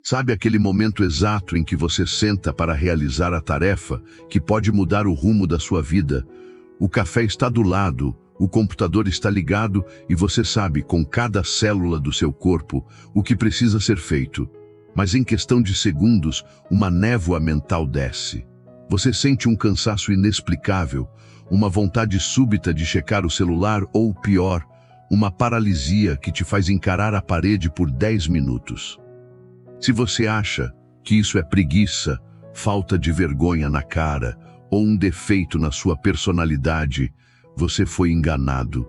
Sabe aquele momento exato em que você senta para realizar a tarefa que pode mudar o rumo da sua vida? O café está do lado, o computador está ligado e você sabe com cada célula do seu corpo o que precisa ser feito. Mas em questão de segundos, uma névoa mental desce. Você sente um cansaço inexplicável, uma vontade súbita de checar o celular ou, pior, uma paralisia que te faz encarar a parede por 10 minutos. Se você acha que isso é preguiça, falta de vergonha na cara ou um defeito na sua personalidade, você foi enganado.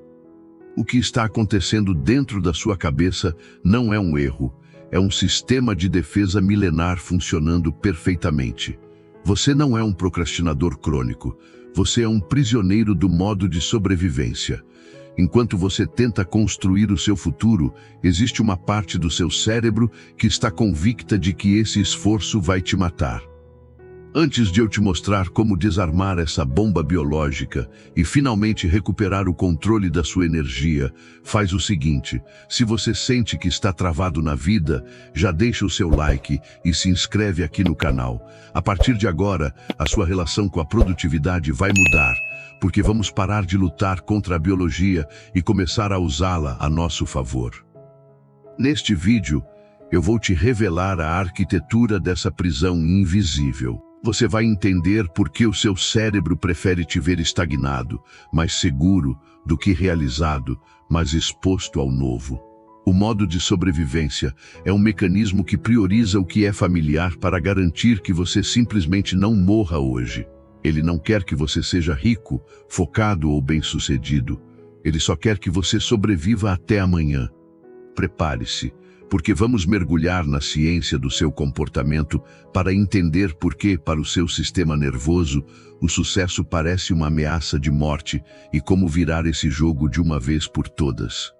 O que está acontecendo dentro da sua cabeça não é um erro, é um sistema de defesa milenar funcionando perfeitamente. Você não é um procrastinador crônico, você é um prisioneiro do modo de sobrevivência. Enquanto você tenta construir o seu futuro, existe uma parte do seu cérebro que está convicta de que esse esforço vai te matar. Antes de eu te mostrar como desarmar essa bomba biológica e finalmente recuperar o controle da sua energia, faz o seguinte: se você sente que está travado na vida, já deixa o seu like e se inscreve aqui no canal. A partir de agora, a sua relação com a produtividade vai mudar, porque vamos parar de lutar contra a biologia e começar a usá-la a nosso favor. Neste vídeo, eu vou te revelar a arquitetura dessa prisão invisível. Você vai entender por que o seu cérebro prefere te ver estagnado, mais seguro do que realizado, mas exposto ao novo. O modo de sobrevivência é um mecanismo que prioriza o que é familiar para garantir que você simplesmente não morra hoje. Ele não quer que você seja rico, focado ou bem-sucedido. Ele só quer que você sobreviva até amanhã. Prepare-se, porque vamos mergulhar na ciência do seu comportamento para entender por que, para o seu sistema nervoso, o sucesso parece uma ameaça de morte e como virar esse jogo de uma vez por todas.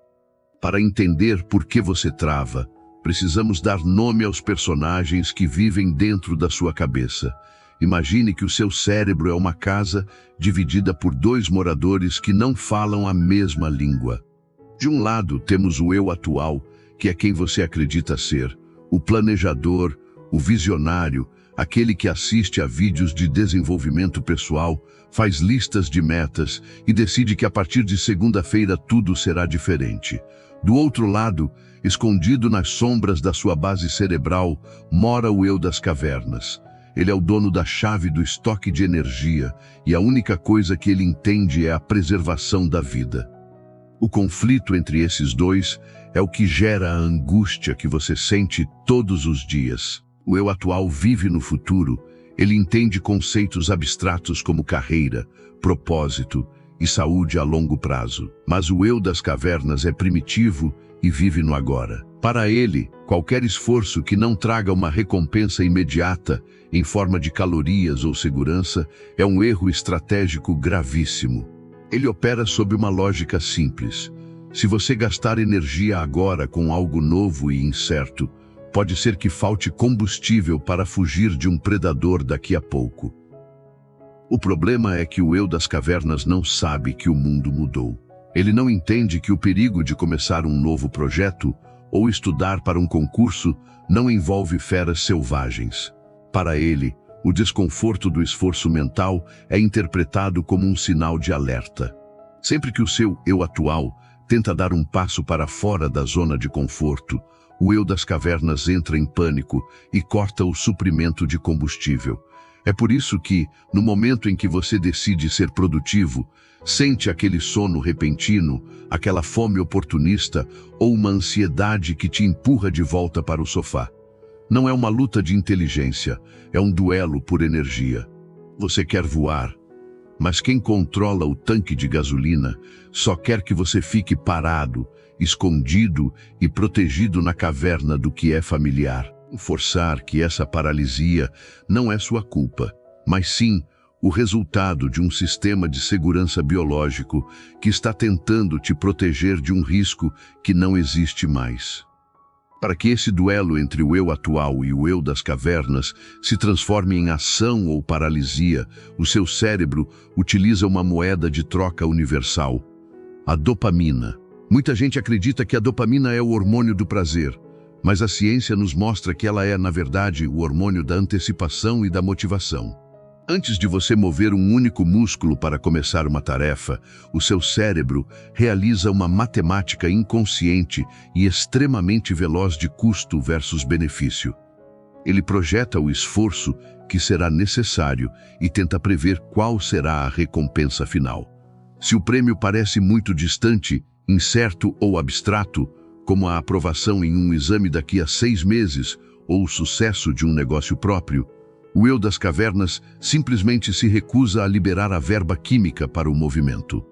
Para entender por que você trava, precisamos dar nome aos personagens que vivem dentro da sua cabeça. Imagine que o seu cérebro é uma casa dividida por 2 moradores que não falam a mesma língua. De um lado, temos o eu atual, que é quem você acredita ser, o planejador, o visionário, aquele que assiste a vídeos de desenvolvimento pessoal, faz listas de metas e decide que a partir de segunda-feira tudo será diferente. Do outro lado, escondido nas sombras da sua base cerebral, mora o eu das cavernas. Ele é o dono da chave do estoque de energia e a única coisa que ele entende é a preservação da vida. O conflito entre esses dois é o que gera a angústia que você sente todos os dias. O eu atual vive no futuro, ele entende conceitos abstratos como carreira, propósito e saúde a longo prazo. Mas o eu das cavernas é primitivo e vive no agora. Para ele, qualquer esforço que não traga uma recompensa imediata, em forma de calorias ou segurança, é um erro estratégico gravíssimo. Ele opera sob uma lógica simples. Se você gastar energia agora com algo novo e incerto, pode ser que falte combustível para fugir de um predador daqui a pouco. O problema é que o eu das cavernas não sabe que o mundo mudou. Ele não entende que o perigo de começar um novo projeto ou estudar para um concurso não envolve feras selvagens. Para ele, o desconforto do esforço mental é interpretado como um sinal de alerta. Sempre que o seu eu atual tenta dar um passo para fora da zona de conforto, o eu das cavernas entra em pânico e corta o suprimento de combustível. É por isso que, no momento em que você decide ser produtivo, sente aquele sono repentino, aquela fome oportunista ou uma ansiedade que te empurra de volta para o sofá. Não é uma luta de inteligência, é um duelo por energia. Você quer voar, mas quem controla o tanque de gasolina só quer que você fique parado, escondido e protegido na caverna do que é familiar. Forçar que essa paralisia não é sua culpa, mas sim o resultado de um sistema de segurança biológico que está tentando te proteger de um risco que não existe mais. Para que esse duelo entre o eu atual e o eu das cavernas se transforme em ação ou paralisia, o seu cérebro utiliza uma moeda de troca universal: a dopamina. Muita gente acredita que a dopamina é o hormônio do prazer, mas a ciência nos mostra que ela é, na verdade, o hormônio da antecipação e da motivação. Antes de você mover um único músculo para começar uma tarefa, o seu cérebro realiza uma matemática inconsciente e extremamente veloz de custo versus benefício. Ele projeta o esforço que será necessário e tenta prever qual será a recompensa final. Se o prêmio parece muito distante, incerto ou abstrato, como a aprovação em um exame daqui a 6 meses ou o sucesso de um negócio próprio, o eu das cavernas simplesmente se recusa a liberar a verba química para o movimento.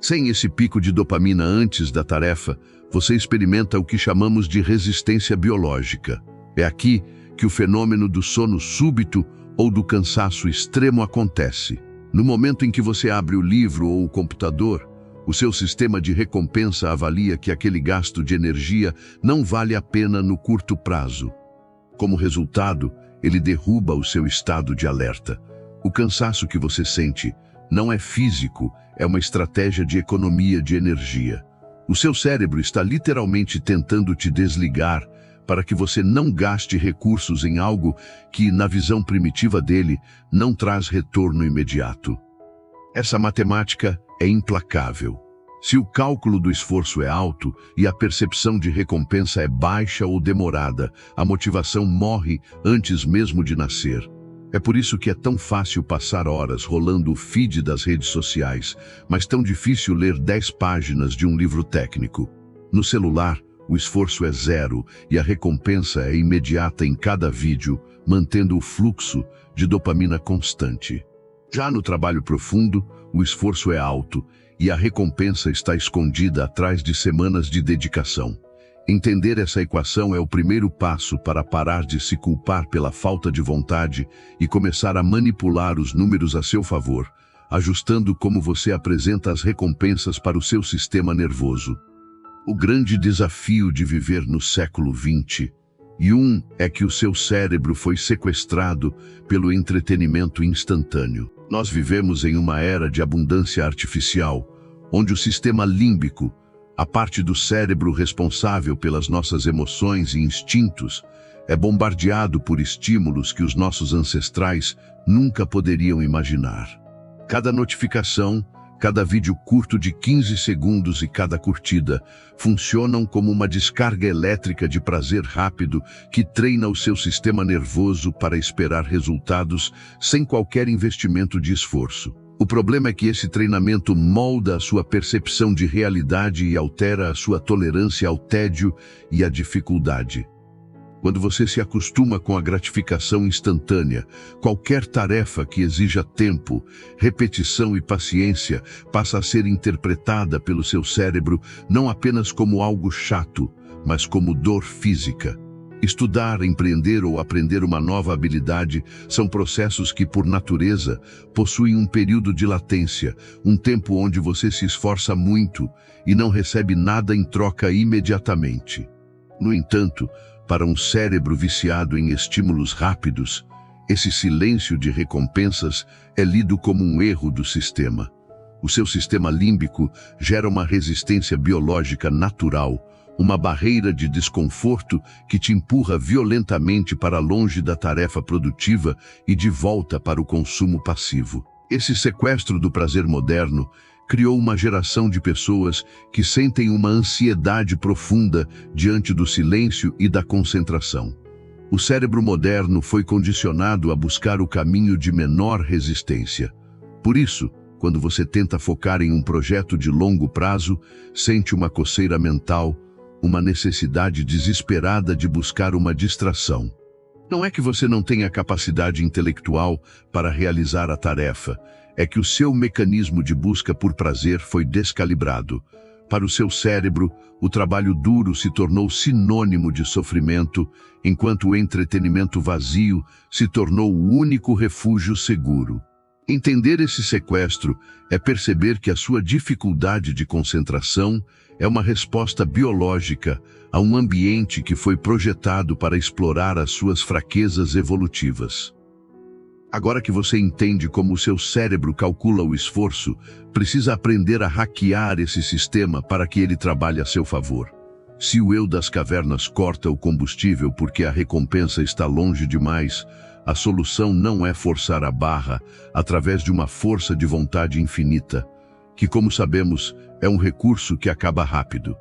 Sem esse pico de dopamina antes da tarefa, você experimenta o que chamamos de resistência biológica. É aqui que o fenômeno do sono súbito ou do cansaço extremo acontece. No momento em que você abre o livro ou o computador, o seu sistema de recompensa avalia que aquele gasto de energia não vale a pena no curto prazo. Como resultado, ele derruba o seu estado de alerta. O cansaço que você sente não é físico, é uma estratégia de economia de energia. O seu cérebro está literalmente tentando te desligar para que você não gaste recursos em algo que, na visão primitiva dele, não traz retorno imediato. Essa matemática é implacável. Se o cálculo do esforço é alto e a percepção de recompensa é baixa ou demorada, a motivação morre antes mesmo de nascer. É por isso que é tão fácil passar horas rolando o feed das redes sociais, mas tão difícil ler 10 páginas de um livro técnico. No celular, o esforço é zero e a recompensa é imediata em cada vídeo, mantendo o fluxo de dopamina constante. Já no trabalho profundo, o esforço é alto e a recompensa está escondida atrás de semanas de dedicação. Entender essa equação é o primeiro passo para parar de se culpar pela falta de vontade e começar a manipular os números a seu favor, ajustando como você apresenta as recompensas para o seu sistema nervoso. O grande desafio de viver no século XXI é que o seu cérebro foi sequestrado pelo entretenimento instantâneo. Nós vivemos em uma era de abundância artificial, onde o sistema límbico, a parte do cérebro responsável pelas nossas emoções e instintos, é bombardeado por estímulos que os nossos ancestrais nunca poderiam imaginar. Cada notificação, cada vídeo curto de 15 segundos e cada curtida funcionam como uma descarga elétrica de prazer rápido que treina o seu sistema nervoso para esperar resultados sem qualquer investimento de esforço. O problema é que esse treinamento molda a sua percepção de realidade e altera a sua tolerância ao tédio e à dificuldade. Quando você se acostuma com a gratificação instantânea, qualquer tarefa que exija tempo, repetição e paciência passa a ser interpretada pelo seu cérebro não apenas como algo chato, mas como dor física. Estudar, empreender ou aprender uma nova habilidade são processos que, por natureza, possuem um período de latência, um tempo onde você se esforça muito e não recebe nada em troca imediatamente. No entanto, para um cérebro viciado em estímulos rápidos, esse silêncio de recompensas é lido como um erro do sistema. O seu sistema límbico gera uma resistência biológica natural, uma barreira de desconforto que te empurra violentamente para longe da tarefa produtiva e de volta para o consumo passivo. Esse sequestro do prazer moderno criou uma geração de pessoas que sentem uma ansiedade profunda diante do silêncio e da concentração. O cérebro moderno foi condicionado a buscar o caminho de menor resistência. Por isso, quando você tenta focar em um projeto de longo prazo, sente uma coceira mental, uma necessidade desesperada de buscar uma distração. Não é que você não tenha capacidade intelectual para realizar a tarefa, é que o seu mecanismo de busca por prazer foi descalibrado. Para o seu cérebro, o trabalho duro se tornou sinônimo de sofrimento, enquanto o entretenimento vazio se tornou o único refúgio seguro. Entender esse sequestro é perceber que a sua dificuldade de concentração é uma resposta biológica a um ambiente que foi projetado para explorar as suas fraquezas evolutivas. Agora que você entende como o seu cérebro calcula o esforço, precisa aprender a hackear esse sistema para que ele trabalhe a seu favor. Se o eu das cavernas corta o combustível porque a recompensa está longe demais, a solução não é forçar a barra através de uma força de vontade infinita, que, como sabemos, é um recurso que acaba rápido.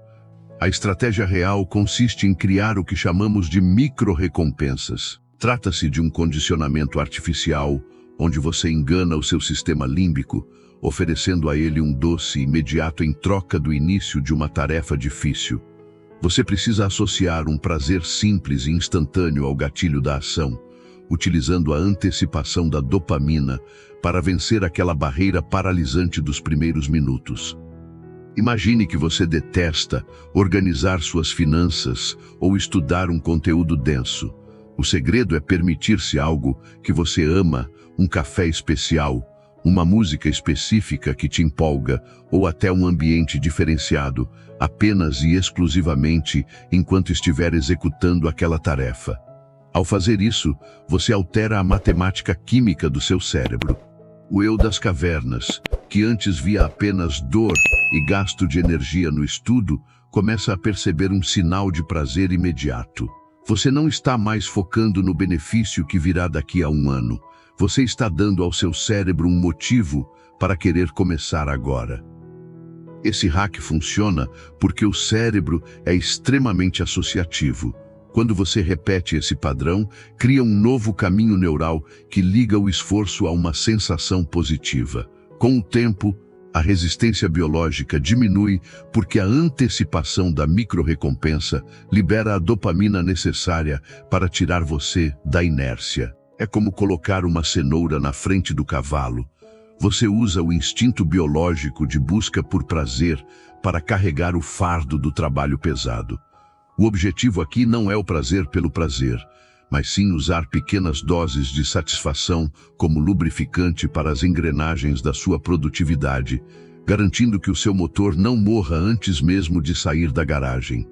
A estratégia real consiste em criar o que chamamos de micro-recompensas. Trata-se de um condicionamento artificial, onde você engana o seu sistema límbico, oferecendo a ele um doce imediato em troca do início de uma tarefa difícil. Você precisa associar um prazer simples e instantâneo ao gatilho da ação, utilizando a antecipação da dopamina para vencer aquela barreira paralisante dos primeiros minutos. Imagine que você detesta organizar suas finanças ou estudar um conteúdo denso. O segredo é permitir-se algo que você ama, um café especial, uma música específica que te empolga ou até um ambiente diferenciado, apenas e exclusivamente enquanto estiver executando aquela tarefa. Ao fazer isso, você altera a matemática química do seu cérebro. O eu das cavernas, que antes via apenas dor e gasto de energia no estudo, começa a perceber um sinal de prazer imediato. Você não está mais focando no benefício que virá daqui a um ano. Você está dando ao seu cérebro um motivo para querer começar agora. Esse hack funciona porque o cérebro é extremamente associativo. Quando você repete esse padrão, cria um novo caminho neural que liga o esforço a uma sensação positiva. Com o tempo, a resistência biológica diminui porque a antecipação da micro-recompensa libera a dopamina necessária para tirar você da inércia. É como colocar uma cenoura na frente do cavalo. Você usa o instinto biológico de busca por prazer para carregar o fardo do trabalho pesado. O objetivo aqui não é o prazer pelo prazer, mas sim usar pequenas doses de satisfação como lubrificante para as engrenagens da sua produtividade, garantindo que o seu motor não morra antes mesmo de sair da garagem.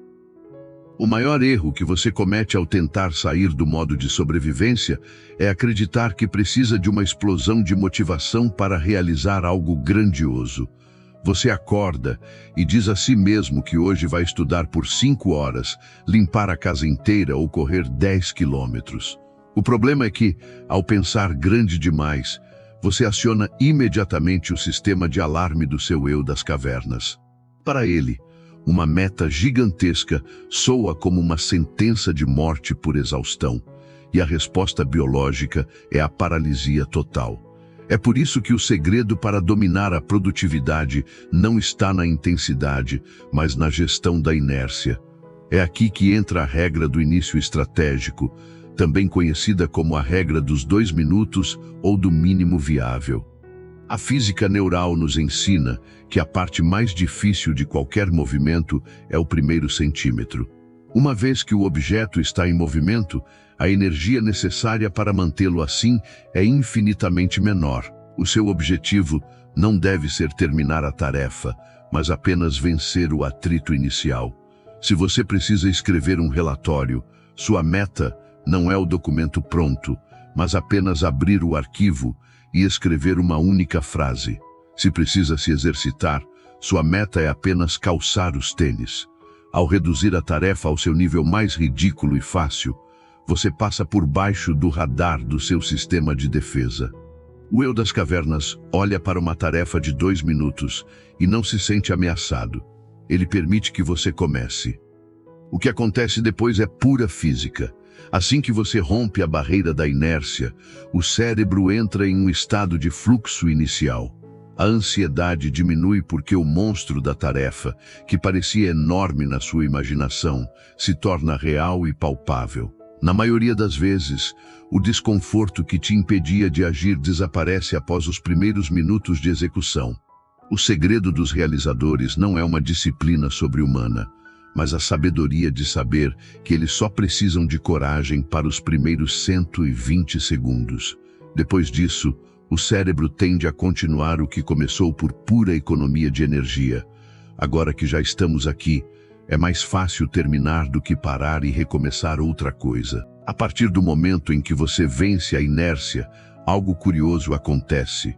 O maior erro que você comete ao tentar sair do modo de sobrevivência é acreditar que precisa de uma explosão de motivação para realizar algo grandioso. Você acorda e diz a si mesmo que hoje vai estudar por 5 horas, limpar a casa inteira ou correr 10 quilômetros. O problema é que, ao pensar grande demais, você aciona imediatamente o sistema de alarme do seu eu das cavernas. Para ele, uma meta gigantesca soa como uma sentença de morte por exaustão, e a resposta biológica é a paralisia total. É por isso que o segredo para dominar a produtividade não está na intensidade, mas na gestão da inércia. É aqui que entra a regra do início estratégico, também conhecida como a regra dos 2 minutos ou do mínimo viável. A física neural nos ensina que a parte mais difícil de qualquer movimento é o primeiro centímetro. Uma vez que o objeto está em movimento, a energia necessária para mantê-lo assim é infinitamente menor. O seu objetivo não deve ser terminar a tarefa, mas apenas vencer o atrito inicial. Se você precisa escrever um relatório, sua meta não é o documento pronto, mas apenas abrir o arquivo e escrever uma única frase. Se precisa se exercitar, sua meta é apenas calçar os tênis. Ao reduzir a tarefa ao seu nível mais ridículo e fácil, você passa por baixo do radar do seu sistema de defesa. O eu das cavernas olha para uma tarefa de 2 minutos e não se sente ameaçado. Ele permite que você comece. O que acontece depois é pura física. Assim que você rompe a barreira da inércia, o cérebro entra em um estado de fluxo inicial. A ansiedade diminui porque o monstro da tarefa, que parecia enorme na sua imaginação, se torna real e palpável. Na maioria das vezes, o desconforto que te impedia de agir desaparece após os primeiros minutos de execução. O segredo dos realizadores não é uma disciplina sobre-humana, mas a sabedoria de saber que eles só precisam de coragem para os primeiros 120 segundos. Depois disso, o cérebro tende a continuar o que começou por pura economia de energia. Agora que já estamos aqui, é mais fácil terminar do que parar e recomeçar outra coisa. A partir do momento em que você vence a inércia, algo curioso acontece.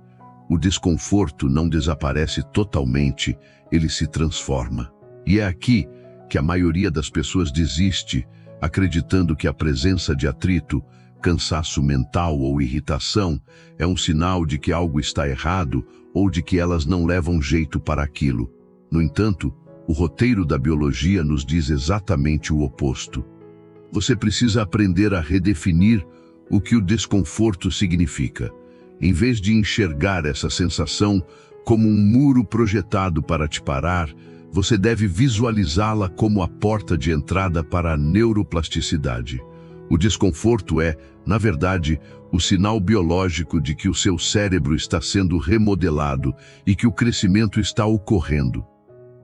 O desconforto não desaparece totalmente, ele se transforma. E é aqui que a maioria das pessoas desiste, acreditando que a presença de atrito, cansaço mental ou irritação é um sinal de que algo está errado ou de que elas não levam jeito para aquilo. No entanto, o roteiro da biologia nos diz exatamente o oposto. Você precisa aprender a redefinir o que o desconforto significa. Em vez de enxergar essa sensação como um muro projetado para te parar, você deve visualizá-la como a porta de entrada para a neuroplasticidade. O desconforto é, na verdade, o sinal biológico de que o seu cérebro está sendo remodelado e que o crescimento está ocorrendo.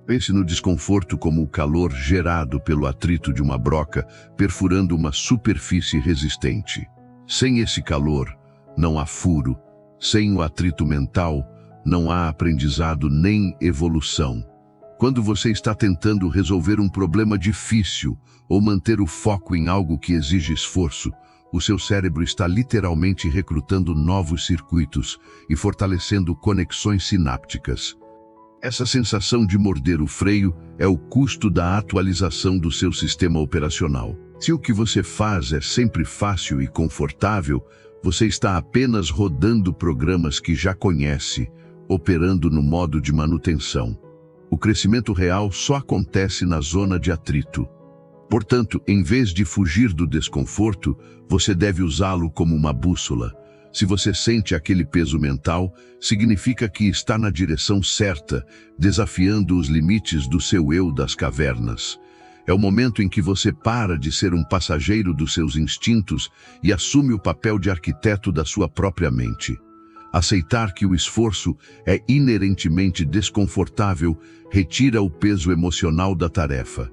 Pense no desconforto como o calor gerado pelo atrito de uma broca perfurando uma superfície resistente. Sem esse calor, não há furo. Sem o atrito mental, não há aprendizado nem evolução. Quando você está tentando resolver um problema difícil ou manter o foco em algo que exige esforço, o seu cérebro está literalmente recrutando novos circuitos e fortalecendo conexões sinápticas. Essa sensação de morder o freio é o custo da atualização do seu sistema operacional. Se o que você faz é sempre fácil e confortável, você está apenas rodando programas que já conhece, operando no modo de manutenção. O crescimento real só acontece na zona de atrito. Portanto, em vez de fugir do desconforto, você deve usá-lo como uma bússola. Se você sente aquele peso mental, significa que está na direção certa, desafiando os limites do seu eu das cavernas. É o momento em que você para de ser um passageiro dos seus instintos e assume o papel de arquiteto da sua própria mente. Aceitar que o esforço é inerentemente desconfortável retira o peso emocional da tarefa.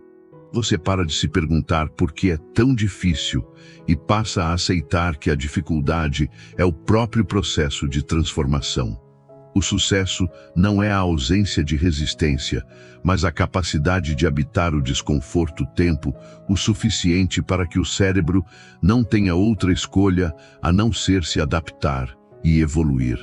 Você para de se perguntar por que é tão difícil e passa a aceitar que a dificuldade é o próprio processo de transformação. O sucesso não é a ausência de resistência, mas a capacidade de habitar o desconforto tempo o suficiente para que o cérebro não tenha outra escolha a não ser se adaptar e evoluir.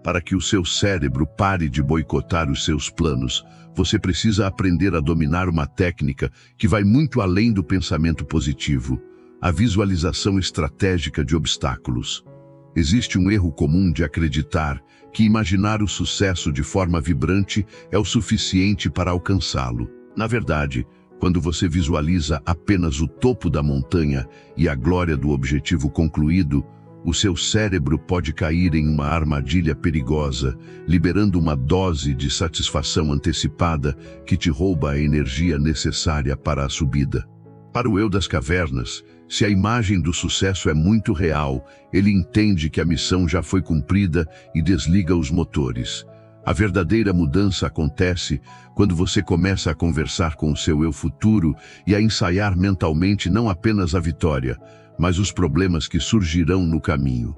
Para que o seu cérebro pare de boicotar os seus planos, você precisa aprender a dominar uma técnica que vai muito além do pensamento positivo, a visualização estratégica de obstáculos. Existe um erro comum de acreditar que imaginar o sucesso de forma vibrante é o suficiente para alcançá-lo. Na verdade, quando você visualiza apenas o topo da montanha e a glória do objetivo concluído, o seu cérebro pode cair em uma armadilha perigosa, liberando uma dose de satisfação antecipada que te rouba a energia necessária para a subida. Para o eu das cavernas, se a imagem do sucesso é muito real, ele entende que a missão já foi cumprida e desliga os motores. A verdadeira mudança acontece quando você começa a conversar com o seu eu futuro e a ensaiar mentalmente não apenas a vitória, mas os problemas que surgirão no caminho.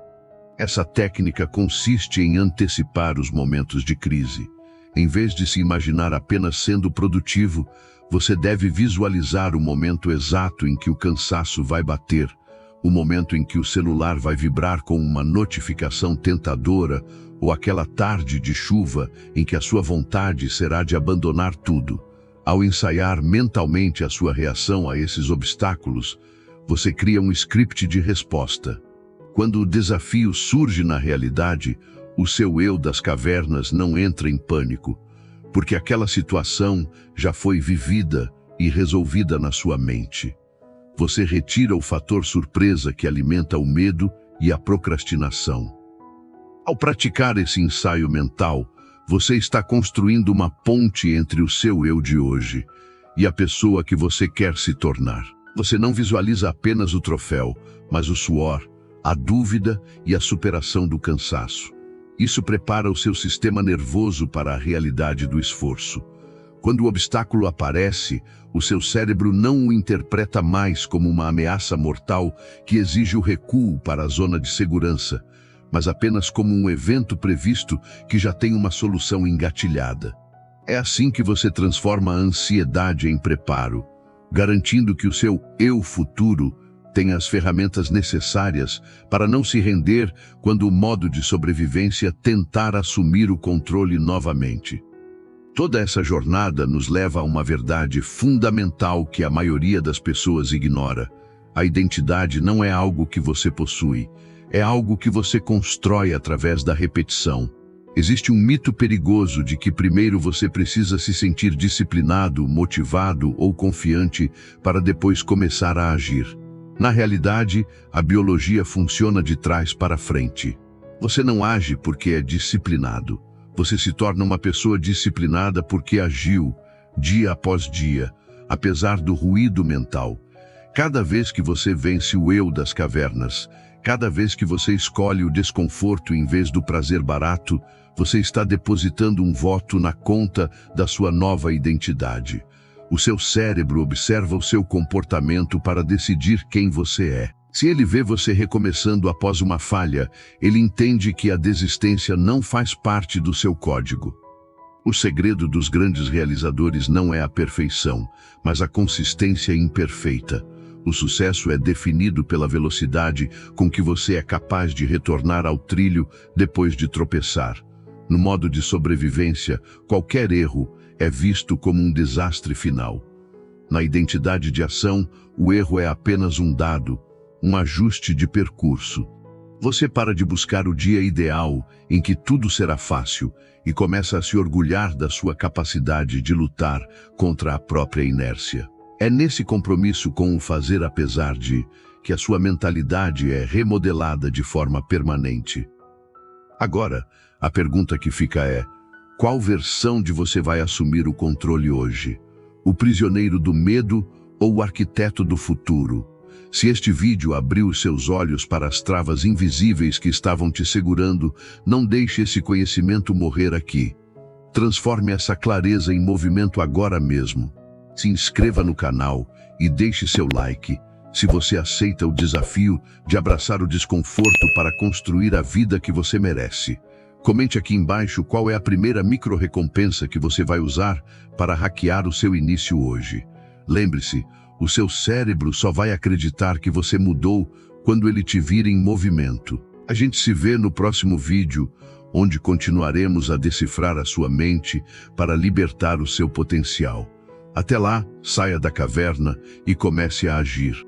Essa técnica consiste em antecipar os momentos de crise. Em vez de se imaginar apenas sendo produtivo, você deve visualizar o momento exato em que o cansaço vai bater, o momento em que o celular vai vibrar com uma notificação tentadora, ou aquela tarde de chuva em que a sua vontade será de abandonar tudo. Ao ensaiar mentalmente a sua reação a esses obstáculos, você cria um script de resposta. Quando o desafio surge na realidade, o seu eu das cavernas não entra em pânico, porque aquela situação já foi vivida e resolvida na sua mente. Você retira o fator surpresa que alimenta o medo e a procrastinação. Ao praticar esse ensaio mental, você está construindo uma ponte entre o seu eu de hoje e a pessoa que você quer se tornar. Você não visualiza apenas o troféu, mas o suor, a dúvida e a superação do cansaço. Isso prepara o seu sistema nervoso para a realidade do esforço. Quando o obstáculo aparece, o seu cérebro não o interpreta mais como uma ameaça mortal que exige o recuo para a zona de segurança, mas apenas como um evento previsto que já tem uma solução engatilhada. É assim que você transforma a ansiedade em preparo, garantindo que o seu eu futuro tenha as ferramentas necessárias para não se render quando o modo de sobrevivência tentar assumir o controle novamente. Toda essa jornada nos leva a uma verdade fundamental que a maioria das pessoas ignora. A identidade não é algo que você possui, é algo que você constrói através da repetição. Existe um mito perigoso de que primeiro você precisa se sentir disciplinado, motivado ou confiante para depois começar a agir. Na realidade, a biologia funciona de trás para frente. Você não age porque é disciplinado. Você se torna uma pessoa disciplinada porque agiu, dia após dia, apesar do ruído mental. Cada vez que você vence o eu das cavernas, cada vez que você escolhe o desconforto em vez do prazer barato, você está depositando um voto na conta da sua nova identidade. O seu cérebro observa o seu comportamento para decidir quem você é. Se ele vê você recomeçando após uma falha, ele entende que a desistência não faz parte do seu código. O segredo dos grandes realizadores não é a perfeição, mas a consistência imperfeita. O sucesso é definido pela velocidade com que você é capaz de retornar ao trilho depois de tropeçar. No modo de sobrevivência, qualquer erro é visto como um desastre final. Na identidade de ação, o erro é apenas um dado, um ajuste de percurso. Você para de buscar o dia ideal em que tudo será fácil e começa a se orgulhar da sua capacidade de lutar contra a própria inércia. É nesse compromisso com o fazer apesar de que a sua mentalidade é remodelada de forma permanente. Agora, a pergunta que fica é: qual versão de você vai assumir o controle hoje? O prisioneiro do medo ou o arquiteto do futuro? Se este vídeo abriu os seus olhos para as travas invisíveis que estavam te segurando, não deixe esse conhecimento morrer aqui. Transforme essa clareza em movimento agora mesmo. Se inscreva no canal e deixe seu like, se você aceita o desafio de abraçar o desconforto para construir a vida que você merece. Comente aqui embaixo qual é a primeira micro-recompensa que você vai usar para hackear o seu início hoje. Lembre-se, o seu cérebro só vai acreditar que você mudou quando ele te vir em movimento. A gente se vê no próximo vídeo, onde continuaremos a decifrar a sua mente para libertar o seu potencial. Até lá, saia da caverna e comece a agir.